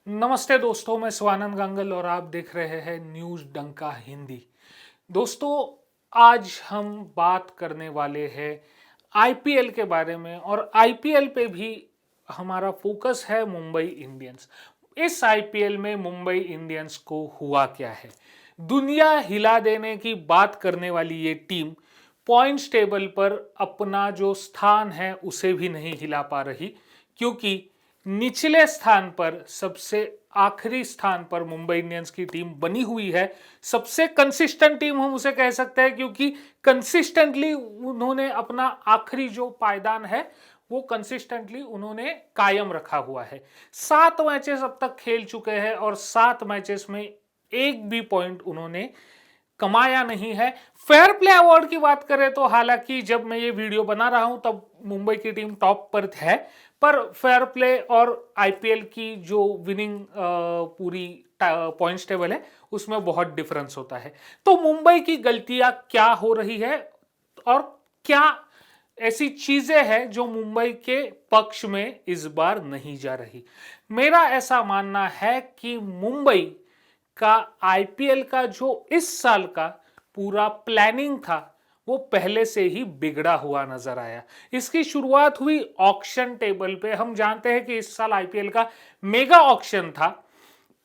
नमस्ते दोस्तों, मैं स्वानंद गंगल और आप देख रहे हैं न्यूज़ डंका हिंदी। दोस्तों, आज हम बात करने वाले हैं आईपीएल के बारे में और आईपीएल पे भी हमारा फोकस है मुंबई इंडियंस। इस आईपीएल में मुंबई इंडियंस को हुआ क्या है? दुनिया हिला देने की बात करने वाली ये टीम पॉइंट्स टेबल पर अपना जो स्थान है उसे भी नहीं हिला पा रही, क्योंकि निचले स्थान पर सबसे आखिरी स्थान पर मुंबई इंडियंस की टीम बनी हुई है। सबसे कंसिस्टेंट टीम हम उसे कह सकते हैं, क्योंकि कंसिस्टेंटली उन्होंने अपना आखिरी जो पायदान है वो कंसिस्टेंटली उन्होंने कायम रखा हुआ है। 7 मैचेस अब तक खेल चुके हैं और 7 मैचेस में एक भी पॉइंट उन्होंने कमाया नहीं है। फेयर प्ले अवार्ड की बात करें तो हालांकि जब मैं ये वीडियो बना रहा हूं तब मुंबई की टीम टॉप पर है, पर फेयर प्ले और आईपीएल की जो विनिंग पूरी पॉइंट्स टेबल है उसमें बहुत डिफरेंस होता है। तो मुंबई की गलतियां क्या हो रही है और क्या ऐसी चीजें हैं जो मुंबई के पक्ष में इस बार नहीं जा रही? मेरा ऐसा मानना है कि मुंबई का आईपीएल का जो इस साल का पूरा प्लानिंग था वो पहले से ही बिगड़ा हुआ नजर आया। इसकी शुरुआत हुई ऑक्शन टेबल पे। हम जानते हैं कि इस साल आईपीएल का मेगा ऑक्शन था।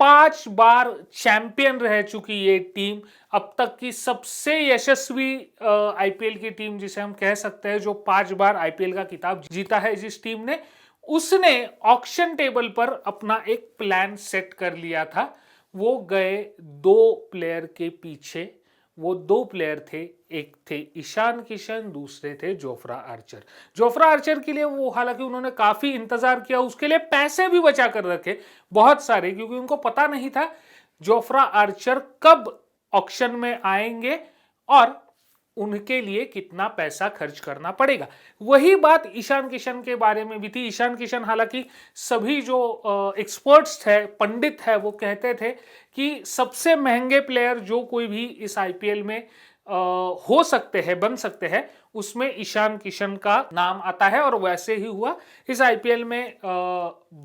5 बार चैंपियन रह चुकी ये टीम, अब तक की सबसे यशस्वी आईपीएल की टीम जिसे हम कह सकते हैं, जो 5 बार आईपीएल का खिताब जीता है जिस टीम ने, उसने ऑक्शन टेबल पर अपना एक प्लान सेट कर लिया था। वो गए 2 प्लेयर के पीछे। वो 2 प्लेयर थे, एक थे ईशान किशन, दूसरे थे जोफ्रा आर्चर। जोफ्रा आर्चर के लिए वो हालांकि उन्होंने काफी इंतजार किया, उसके लिए पैसे भी बचा कर रखे बहुत सारे, क्योंकि उनको पता नहीं था जोफ्रा आर्चर कब ऑक्शन में आएंगे और उनके लिए कितना पैसा खर्च करना पड़ेगा। वही बात ईशान किशन के बारे में भी थी। ईशान किशन हालांकि सभी जो एक्सपर्ट्स थे, पंडित है, वो कहते थे कि सबसे महंगे प्लेयर जो कोई भी इस आईपीएल में हो सकते हैं, बन सकते हैं, उसमें ईशान किशन का नाम आता है। और वैसे ही हुआ। इस आईपीएल में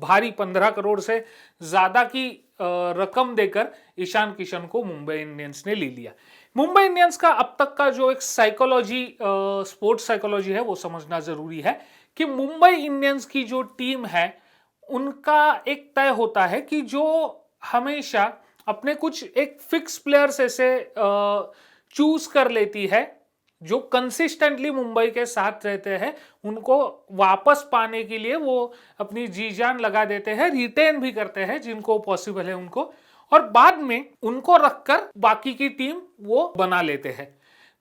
भारी 15 करोड़ से ज्यादा की रकम देकर ईशान किशन को मुंबई इंडियंस ने ले लिया। मुंबई इंडियंस का अब तक का जो एक साइकोलॉजी, स्पोर्ट्स साइकोलॉजी है, वो समझना जरूरी है कि मुंबई इंडियंस की जो टीम है उनका एक तय होता है कि जो हमेशा अपने कुछ एक फिक्स प्लेयर्स ऐसे चूज कर लेती है जो कंसिस्टेंटली मुंबई के साथ रहते हैं, उनको वापस पाने के लिए वो अपनी जी जान लगा देते हैं, रिटेन भी करते हैं जिनको पॉसिबल है उनको, और बाद में उनको रखकर बाकी की टीम वो बना लेते हैं।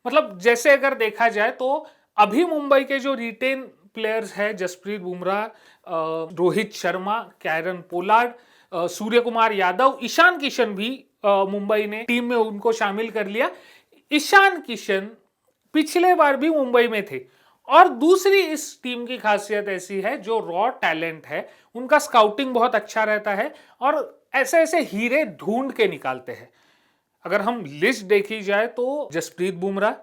मतलब जैसे अगर देखा जाए तो अभी मुंबई के जो रिटेन प्लेयर्स हैं, जसप्रीत बुमराह, रोहित शर्मा, कैरन पोलार्ड, सूर्य कुमार यादव, ईशान किशन भी मुंबई ने टीम में उनको शामिल कर लिया। ईशान किशन पिछले बार भी मुंबई में थे। और दूसरी इस टीम की खासियत ऐसी है, जो रॉ टैलेंट है उनका स्काउटिंग बहुत अच्छा रहता है और ऐसे ऐसे हीरे ढूंढ के निकालते हैं। अगर हम लिस्ट देखी जाए तो जसप्रीत बुमराह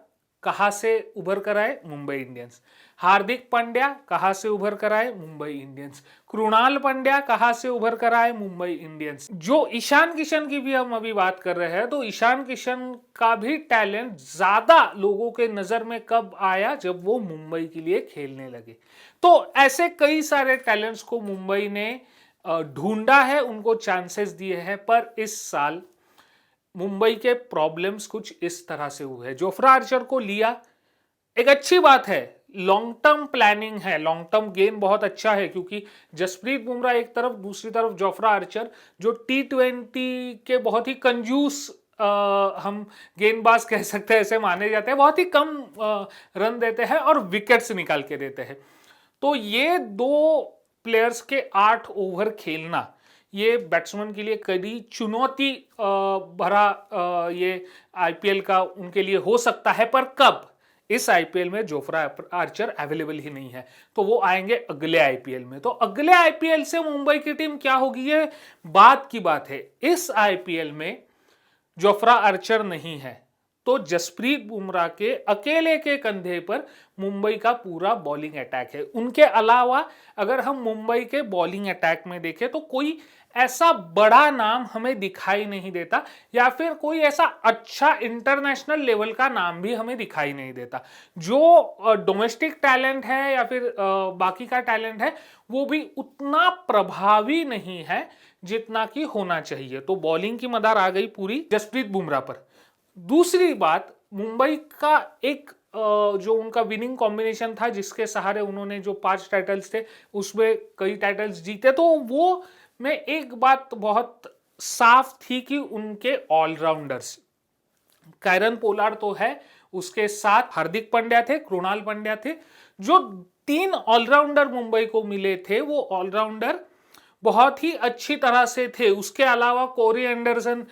कहां से उभर कर आए? मुंबई इंडियंस। हार्दिक पांड्या कहां से उभर कर आए? मुंबई इंडियंस। कृणाल पांड्या कहां से उभर कर आए? मुंबई इंडियंस। जो ईशान किशन की भी हम अभी बात कर रहे हैं, तो ईशान किशन का भी टैलेंट ज्यादा लोगों के नजर में कब आया? जब वो मुंबई के लिए खेलने लगे। तो ऐसे कई सारे टैलेंट्स को मुंबई ने ढूंढा है, उनको चांसेस दिए हैं, पर इस साल मुंबई के प्रॉब्लम्स कुछ इस तरह से हुए हैं। जोफ्रा आर्चर को लिया, एक अच्छी बात है, लॉन्ग टर्म प्लानिंग है, लॉन्ग टर्म गेम बहुत अच्छा है, क्योंकि जसप्रीत बुमराह एक तरफ, दूसरी तरफ जोफ्रा आर्चर जो T20 के बहुत ही कंजूस हम गेंदबाज कह सकते हैं, ऐसे माने जाते हैं, बहुत ही कम रन देते हैं और विकेट्स निकाल के देते हैं। तो ये 2 प्लेयर्स के 8 ओवर खेलना ये बैट्समैन के लिए कड़ी चुनौती भरा ये आईपीएल का उनके लिए हो सकता है। पर कब? इस आईपीएल में जोफ्रा आर्चर अवेलेबल ही नहीं है, तो वो आएंगे अगले आईपीएल में। तो अगले आईपीएल से मुंबई की टीम क्या होगी, ये बात की बात है। इस आईपीएल में जोफ्रा आर्चर नहीं है, तो जसप्रीत बुमराह के अकेले के कंधे पर मुंबई का पूरा बॉलिंग अटैक है। उनके अलावा अगर हम मुंबई के बॉलिंग अटैक में देखें तो कोई ऐसा बड़ा नाम हमें दिखाई नहीं देता, या फिर कोई ऐसा अच्छा इंटरनेशनल लेवल का नाम भी हमें दिखाई नहीं देता। जो डोमेस्टिक टैलेंट है या फिर बाकी का टैलेंट है वो भी उतना प्रभावी नहीं है जितना कि होना चाहिए। तो बॉलिंग की मदार आ गई पूरी जसप्रीत बुमराह पर। दूसरी बात, मुंबई का एक जो उनका विनिंग कॉम्बिनेशन था जिसके सहारे उन्होंने जो 5 टाइटल्स थे उसमें कई टाइटल्स जीते, तो वो में एक बात बहुत साफ थी कि उनके ऑलराउंडर्स, कायरन पोलार्ड तो है, उसके साथ हार्दिक पांड्या थे, कृणाल पांड्या थे, जो 3 ऑलराउंडर मुंबई को मिले थे वो ऑलराउंडर बहुत ही अच्छी तरह से थे। उसके अलावा कोरी एंडरसन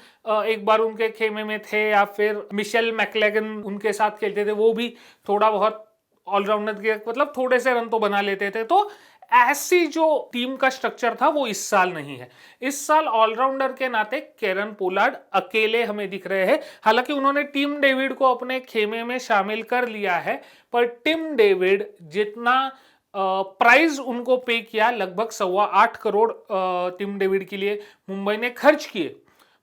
एक बार उनके खेमे में थे, या फिर मिशेल मैकलेगन उनके साथ खेलते थे, वो भी थोड़ा बहुत ऑलराउंडर के मतलब थोड़े से रन तो बना लेते थे। तो ऐसी जो टीम का स्ट्रक्चर था वो इस साल नहीं है। इस साल ऑलराउंडर के नाते कैरन पोलार्ड अकेले हमें दिख रहे हैं। हालांकि उन्होंने टिम डेविड को अपने खेमे में शामिल कर लिया है, पर टिम डेविड जितना प्राइज उनको पे किया, लगभग 8.25 करोड़ टिम डेविड के लिए मुंबई ने खर्च किए,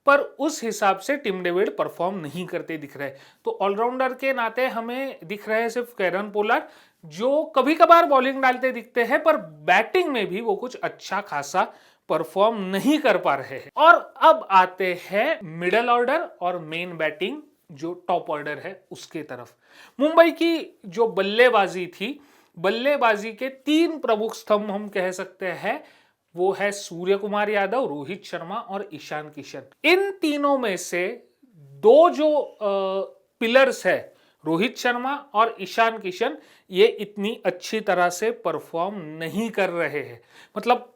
पर उस हिसाब से टिम डेविड परफॉर्म नहीं करते दिख रहे। तो ऑलराउंडर के नाते हमें दिख रहे हैं सिर्फ कैरन पोलार्ड, जो कभी कभार बॉलिंग डालते दिखते हैं, पर बैटिंग में भी वो कुछ अच्छा खासा परफॉर्म नहीं कर पा रहे हैं। और अब आते हैं मिडल ऑर्डर और मेन बैटिंग जो टॉप ऑर्डर है उसके तरफ। मुंबई की जो बल्लेबाजी थी, बल्लेबाजी के 3 प्रमुख स्तंभ हम कह सकते हैं, वो है सूर्य कुमार यादव, रोहित शर्मा और ईशान किशन। इन तीनों में से 2 जो पिलर्स है, रोहित शर्मा और ईशान किशन, ये इतनी अच्छी तरह से परफॉर्म नहीं कर रहे हैं। मतलब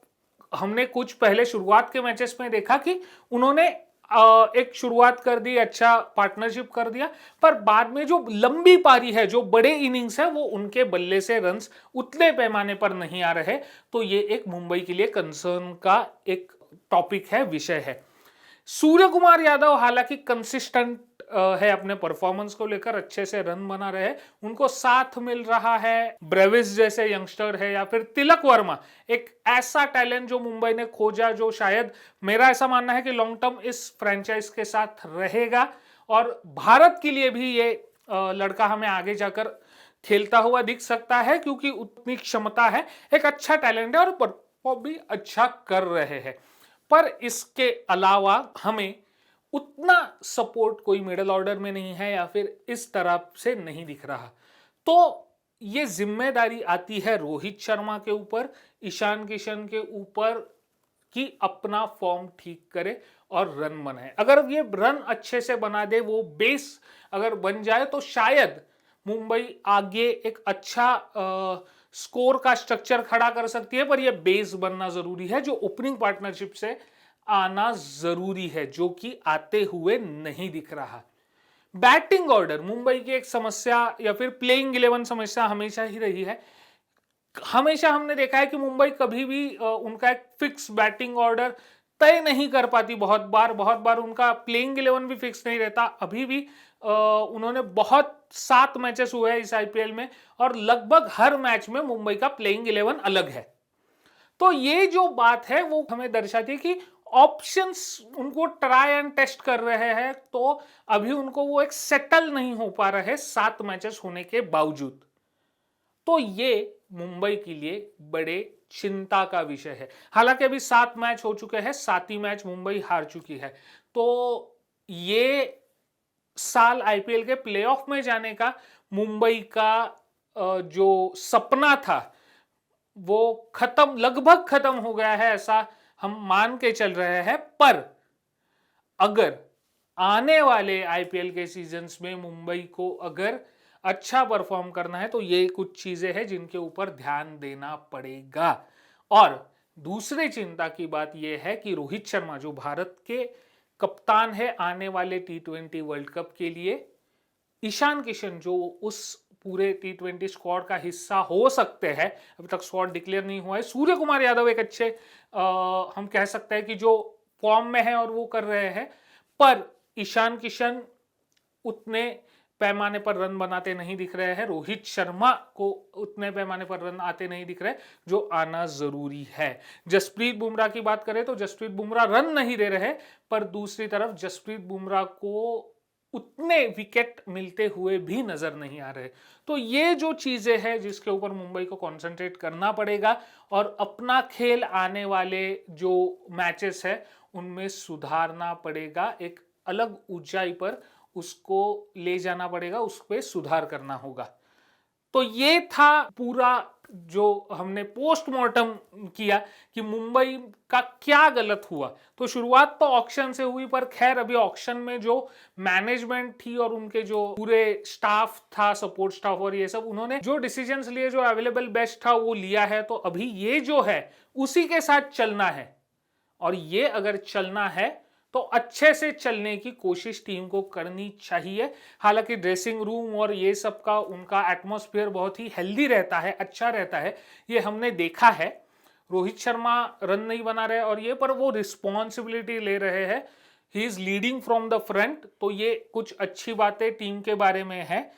हमने कुछ पहले शुरुआत के मैचेस में देखा कि उन्होंने एक शुरुआत कर दी, अच्छा पार्टनरशिप कर दिया, पर बाद में जो लंबी पारी है, जो बड़े इनिंग्स है, वो उनके बल्ले से रन्स उतने पैमाने पर नहीं आ रहे। तो ये एक मुंबई के लिए कंसर्न का एक टॉपिक है, विषय है। सूर्य कुमार यादव हालांकि कंसिस्टेंट है, अपने परफॉर्मेंस को लेकर अच्छे से रन बना रहे, उनको साथ मिल रहा है ब्रेविस जैसे यंगस्टर है, या फिर तिलक वर्मा, एक ऐसा टैलेंट जो मुंबई ने खोजा, जो शायद मेरा ऐसा मानना है कि लॉन्ग टर्म इस फ्रेंचाइज के साथ रहेगा और भारत के लिए भी ये लड़का हमें आगे जाकर खेलता हुआ दिख सकता है, क्योंकि उतनी क्षमता है, एक अच्छा टैलेंट है और परफॉर्म भी अच्छा कर रहे हैं। पर इसके अलावा हमें उतना सपोर्ट कोई मिडिल ऑर्डर में नहीं है, या फिर इस तरह से नहीं दिख रहा। तो ये जिम्मेदारी आती है रोहित शर्मा के ऊपर, ईशान किशन के ऊपर, कि अपना फॉर्म ठीक करे और रन बनाए। अगर ये रन अच्छे से बना दे, वो बेस अगर बन जाए, तो शायद मुंबई आगे एक अच्छा स्कोर का स्ट्रक्चर खड़ा कर सकती है। पर यह बेस बनना जरूरी है, जो ओपनिंग पार्टनरशिप से आना जरूरी है, जो कि आते हुए नहीं दिख रहा। बैटिंग ऑर्डर मुंबई की एक समस्या या फिर प्लेइंग 11 समस्या हमेशा ही रही है। हमेशा हमने देखा है कि मुंबई कभी भी उनका एक फिक्स बैटिंग ऑर्डर तय नहीं कर पाती। बहुत बार उनका प्लेइंग 11 भी फिक्स नहीं रहता। अभी भी उन्होंने 7 मैचेस हुए हैं इस आईपीएल में, और लगभग हर मैच में मुंबई का प्लेइंग 11 अलग है। तो ये जो बात है वो हमें दर्शाती है कि ऑप्शंस उनको ट्राई एंड टेस्ट कर रहे हैं, तो अभी उनको वो एक सेटल नहीं हो पा रहे 7 मैचेस होने के बावजूद। तो ये मुंबई के लिए बड़े चिंता का विषय है। हालांकि अभी 7 मैच हो चुके हैं, 7 मैच मुंबई हार चुकी है। तो ये साल आईपीएल के प्लेऑफ में जाने का मुंबई का जो सपना था वो लगभग खत्म हो गया है, ऐसा हम मान के चल रहे हैं। पर अगर आने वाले आईपीएल के सीजन्स में मुंबई को अगर अच्छा परफॉर्म करना है, तो ये कुछ चीजें हैं जिनके ऊपर ध्यान देना पड़ेगा। और दूसरी चिंता की बात यह है कि रोहित शर्मा जो भारत के कप्तान है आने वाले T20 वर्ल्ड कप के लिए, ईशान किशन जो उस पूरे T20 स्क्वाड का हिस्सा हो सकते हैं, अभी तक स्क्वाड डिक्लेयर नहीं हुआ है। सूर्य कुमार यादव एक अच्छे हम कह सकते हैं कि जो फॉर्म में है और वो कर रहे हैं, पर ईशान किशन उतने पैमाने पर रन बनाते नहीं दिख रहे हैं, रोहित शर्मा को उतने पैमाने पर रन आते नहीं दिख रहे जो आना जरूरी है। जसप्रीत बुमराह की बात करें तो जसप्रीत बुमराह रन नहीं दे रहे, पर दूसरी तरफ जसप्रीत बुमराह को उतने विकेट मिलते हुए भी नजर नहीं आ रहे। तो ये जो चीजें हैं जिसके ऊपर मुंबई को कंसंट्रेट करना पड़ेगा और अपना खेल आने वाले जो मैचेस है उनमें सुधारना पड़ेगा, एक अलग ऊंचाई पर उसको ले जाना पड़ेगा, उस पर सुधार करना होगा। तो ये था पूरा जो हमने पोस्टमार्टम किया कि मुंबई का क्या गलत हुआ। तो शुरुआत तो ऑक्शन से हुई, पर खैर अभी ऑक्शन में जो मैनेजमेंट थी और उनके जो पूरे स्टाफ था, सपोर्ट स्टाफ और ये सब, उन्होंने जो डिसीजंस लिए, जो अवेलेबल बेस्ट था वो लिया है। तो अभी ये जो है उसी के साथ चलना है, और ये अगर चलना है तो अच्छे से चलने की कोशिश टीम को करनी चाहिए। हालांकि ड्रेसिंग रूम और ये सब का उनका एटमॉस्फेयर बहुत ही हेल्दी रहता है, अच्छा रहता है, ये हमने देखा है। रोहित शर्मा रन नहीं बना रहे और ये, पर वो रिस्पॉन्सिबिलिटी ले रहे हैं, he is leading from the front. तो ये कुछ अच्छी बातें टीम के बारे में है।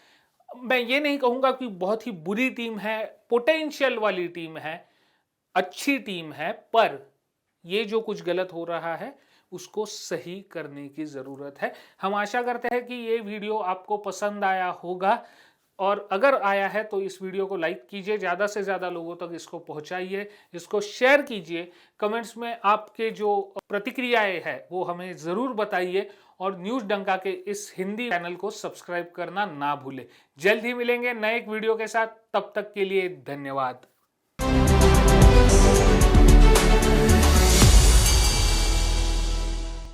मैं ये नहीं कहूंगा कि बहुत ही बुरी टीम है, पोटेंशियल वाली टीम है, अच्छी टीम है, पर ये जो कुछ गलत हो रहा है उसको सही करने की जरूरत है। हम आशा करते हैं कि ये वीडियो आपको पसंद आया होगा, और अगर आया है तो इस वीडियो को लाइक कीजिए, ज़्यादा से ज़्यादा लोगों तक इसको पहुंचाइए, इसको शेयर कीजिए। कमेंट्स में आपके जो प्रतिक्रियाएं हैं वो हमें ज़रूर बताइए, और न्यूज़ डंका के इस हिंदी चैनल को सब्सक्राइब करना ना भूलें। जल्द ही मिलेंगे नए एक वीडियो के साथ, तब तक के लिए धन्यवाद।